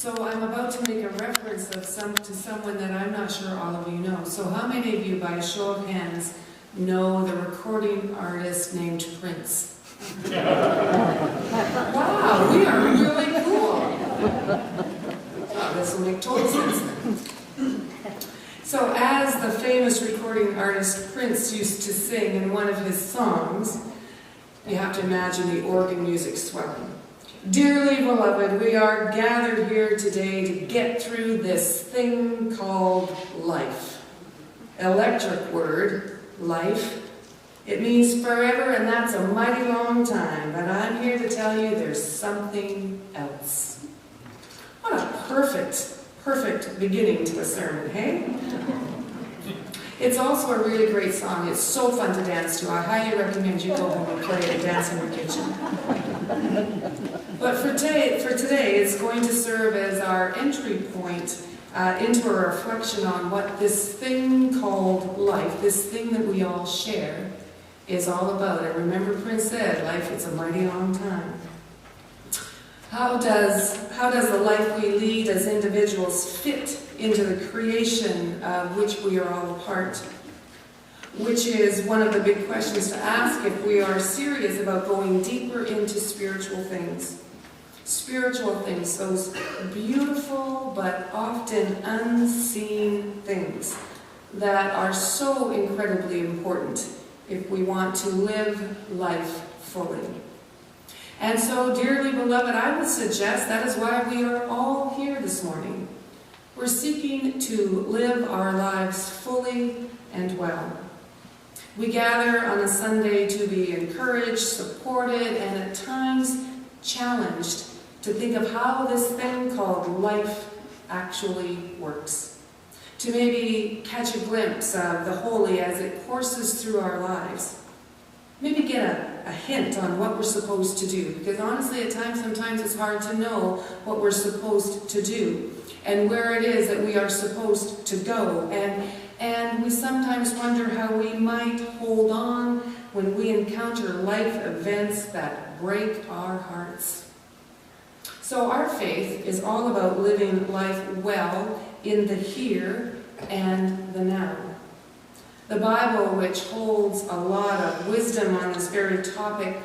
So I'm about to make a reference to someone that I'm not sure all of you know. So how many of you, by a show of hands, know the recording artist named Prince? Wow, we are really cool. Oh, this will make total sense then. So as the famous recording artist Prince used to sing in one of his songs, you have to imagine the organ music swelling. Dearly beloved, we are gathered here today to get through this thing called life. Electric word, life. It means forever, and that's a mighty long time, but I'm here to tell you there's something else. What a perfect beginning to a sermon, hey? It's also a really great song. It's so fun to dance to. I highly recommend you go home and play it and dance in your kitchen. But for today, it's going to serve as our entry point into a reflection on what this thing called life, this thing that we all share, is all about. And remember, Prince said, life is a mighty long time. How does the life we lead as individuals fit into the creation of which we are all a part? Which is one of the big questions to ask if we are serious about going deeper into spiritual things. Spiritual things, those beautiful but often unseen things that are so incredibly important if we want to live life fully. And so, dearly beloved, I would suggest that is why we are all here this morning. We're seeking to live our lives fully and well. We gather on a Sunday to be encouraged, supported, and at times challenged to think of how this thing called life actually works. To maybe catch a glimpse of the holy as it courses through our lives. Maybe get a hint on what we're supposed to do. Because honestly, sometimes it's hard to know what we're supposed to do and where it is that we are supposed to go. And we sometimes wonder how we might hold on when we encounter life events that break our hearts. So our faith is all about living life well in the here and the now. The Bible, which holds a lot of wisdom on this very topic,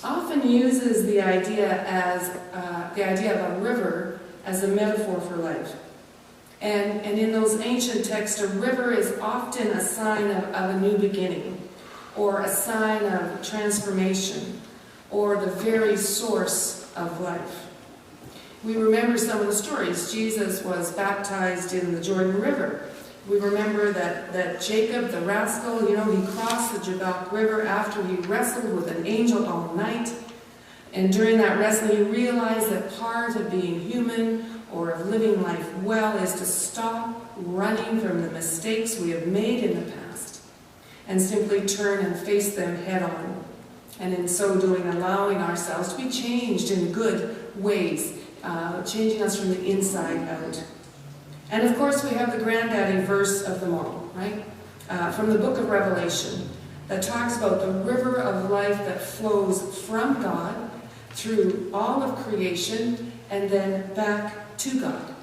often uses the idea of a river as a metaphor for life. And in those ancient texts, a river is often a sign of a new beginning, or a sign of transformation, or the very source of life. We remember some of the stories. Jesus was baptized in the Jordan River. We remember that Jacob, the rascal, he crossed the Jabbok River after he wrestled with an angel all night. And during that wrestling, he realized that part of being human or of living life well is to stop running from the mistakes we have made in the past and simply turn and face them head on. And in so doing, allowing ourselves to be changed in good ways, changing us from the inside out. And of course, we have the granddaddy verse of them all, right? From the book of Revelation, that talks about the river of life that flows from God through all of creation and then back to God.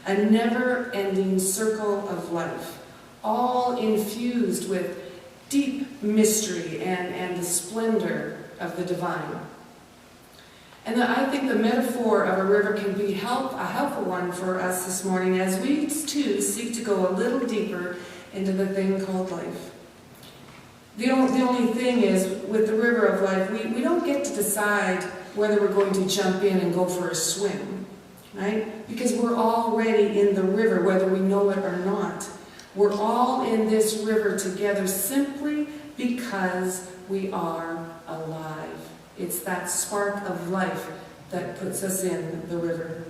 A never-ending circle of life, all infused with deep mystery and the splendor of the divine. And I think the metaphor of a river can be a helpful one for us this morning as we too seek to go a little deeper into the thing called life. The only thing is, with the river of life, we don't get to decide whether we're going to jump in and go for a swim, right? Because we're already in the river, whether we know it or not. We're all in this river together simply because we are alive. It's that spark of life that puts us in the river.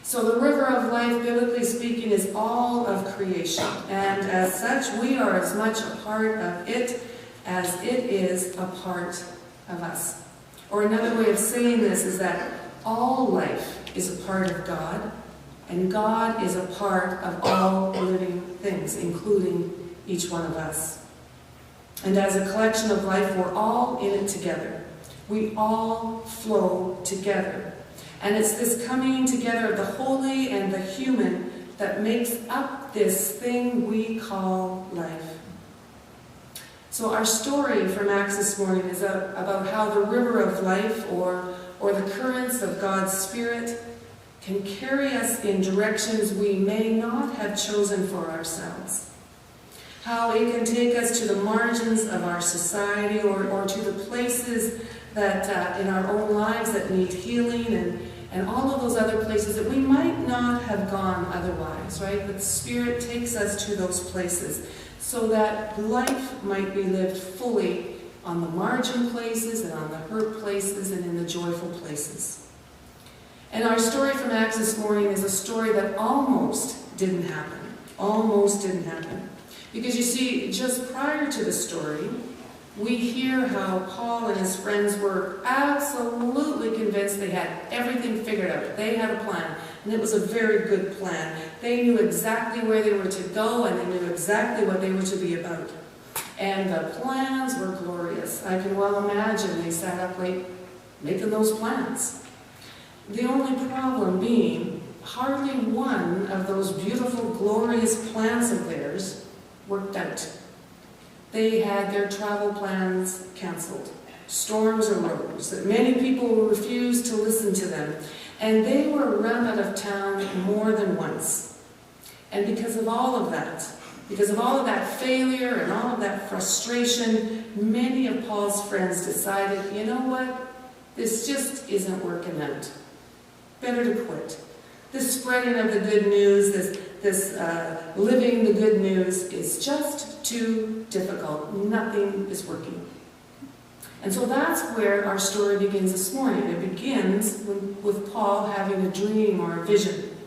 So the river of life, biblically speaking, is all of creation. And as such, we are as much a part of it as it is a part of us. Or another way of saying this is that all life is a part of God, and God is a part of all living things, including each one of us. And as a collection of life, we're all in it together. We all flow together. And it's this coming together of the holy and the human that makes up this thing we call life. So our story from Acts this morning is about how the river of life, or the currents of God's Spirit, can carry us in directions we may not have chosen for ourselves. How it can take us to the margins of our society, or to the places that in our own lives that need healing, and all of those other places that we might not have gone otherwise, right? But Spirit takes us to those places so that life might be lived fully on the margin places and on the hurt places and in the joyful places. And our story from Acts this morning is a story that almost didn't happen. Almost didn't happen. Because you see, just prior to the story, we hear how Paul and his friends were absolutely convinced they had everything figured out. They had a plan, and it was a very good plan. They knew exactly where they were to go, and they knew exactly what they were to be about. And the plans were glorious. I can well imagine they sat up late making those plans. The only problem being, hardly one of those beautiful, glorious plans of theirs worked out. They had their travel plans canceled. Storms arose. Many people refused to listen to them. And they were run out of town more than once. And because of all of that failure and all of that frustration, many of Paul's friends decided, you know what? This just isn't working out. Better to quit. This spreading of the good news, this living the good news is just too difficult. Nothing is working. And so that's where our story begins this morning. It begins with Paul having a dream or a vision.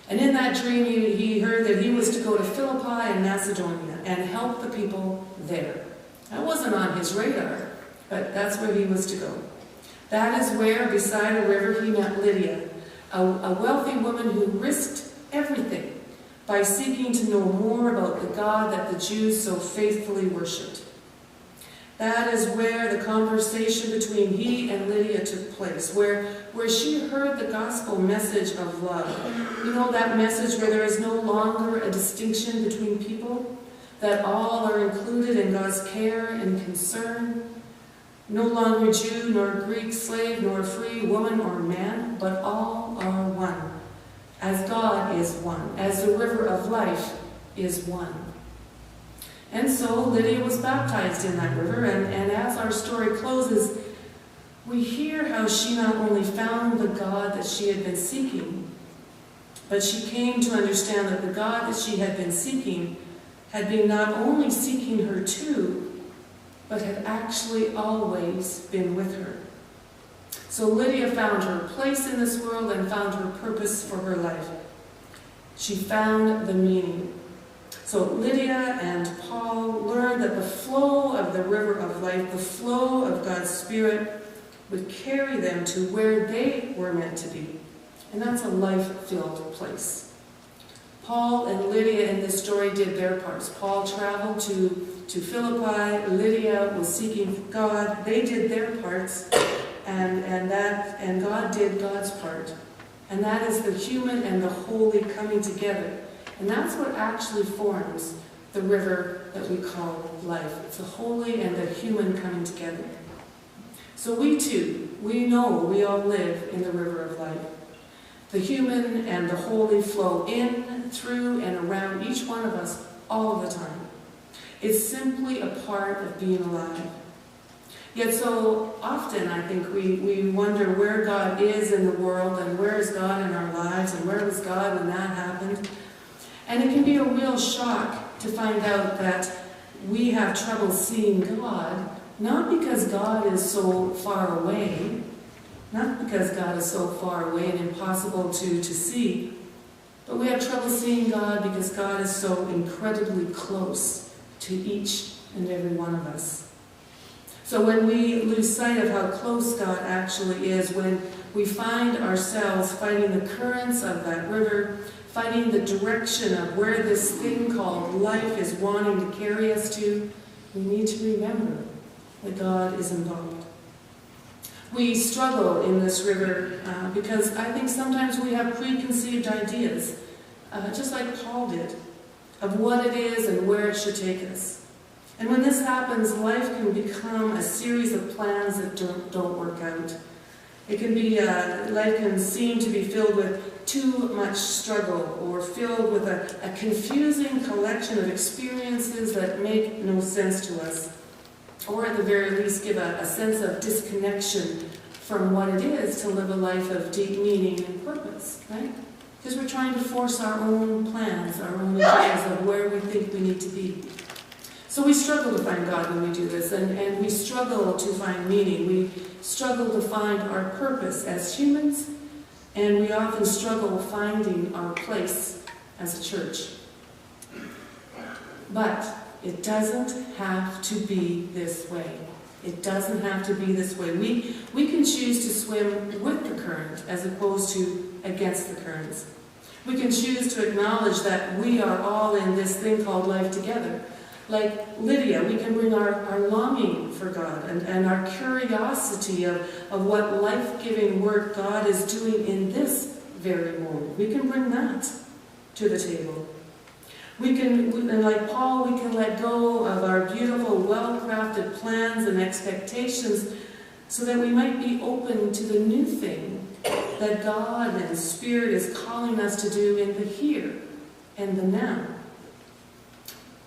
And in that dream, he heard that he was to go to Philippi in Macedonia and help the people there. That wasn't on his radar, but that's where he was to go. That is where, beside a river, he met Lydia, a wealthy woman who risked everything by seeking to know more about the God that the Jews so faithfully worshipped. That is where the conversation between he and Lydia took place, where she heard the gospel message of love. You know, that message where there is no longer a distinction between people, that all are included in God's care and concern. No longer Jew, nor Greek, slave, nor free, woman or man, but all are one, as God is one, as the river of life is one. And so Lydia was baptized in that river, and as our story closes, we hear how she not only found the God that she had been seeking, but she came to understand that the God that she had been seeking had been not only seeking her too, but had actually always been with her. So Lydia found her place in this world and found her purpose for her life. She found the meaning. So Lydia and Paul learned that the flow of the river of life, the flow of God's Spirit, would carry them to where they were meant to be. And that's a life-filled place. Paul and Lydia in this story did their parts. Paul traveled to Philippi. Lydia was seeking God. They did their parts, and God did God's part. And that is the human and the holy coming together. And that's what actually forms the river that we call life. It's the holy and the human coming together. So we too, we know we all live in the river of life. The human and the holy flow in, through, and around each one of us all of the time. It's simply a part of being alive. Yet so often I think we wonder where God is in the world, and where is God in our lives, and where was God when that happened. And it can be a real shock to find out that we have trouble seeing God, not because God is so far away, not because God is so far away and impossible to see, but we have trouble seeing God because God is so incredibly close to each and every one of us. So when we lose sight of how close God actually is, when we find ourselves fighting the currents of that river, fighting the direction of where this thing called life is wanting to carry us to, we need to remember that God is involved. We struggle in this river because I think sometimes we have preconceived ideas, just like Paul did, of what it is and where it should take us. And when this happens, life can become a series of plans that don't work out. It can be, life can seem to be filled with too much struggle, or filled with a confusing collection of experiences that make no sense to us, or at the very least give a sense of disconnection from what it is to live a life of deep meaning and purpose, right? Because we're trying to force our own plans, our own ideas of where we think we need to be. So we struggle to find God when we do this, and we struggle to find meaning. We struggle to find our purpose as humans, and we often struggle finding our place as a church. But it doesn't have to be this way. It doesn't have to be this way. We can choose to swim with the current as opposed to against the currents. We can choose to acknowledge that we are all in this thing called life together. Like Lydia, we can bring our longing for God and our curiosity of what life-giving work God is doing in this very moment. We can bring that to the table. And like Paul, we can let go of our beautiful, well-crafted plans and expectations so that we might be open to the new thing that God and Spirit is calling us to do in the here and the now.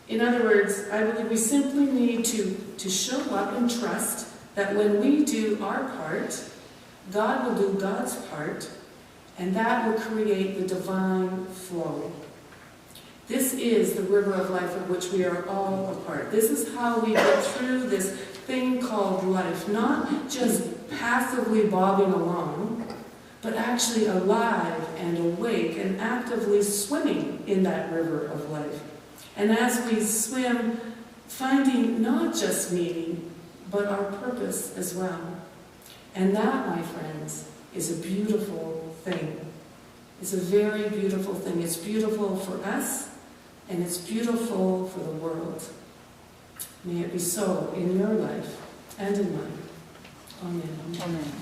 In other words, I believe we simply need to show up and trust that when we do our part, God will do God's part, and that will create the divine flow. This is the river of life of which we are all a part. This is how we get through this thing called life, not just passively bobbing along, but actually alive and awake and actively swimming in that river of life. And as we swim, finding not just meaning, but our purpose as well. And that, my friends, is a beautiful thing. It's a very beautiful thing. It's beautiful for us, and it's beautiful for the world. May it be so in your life and in mine. Amen. Amen.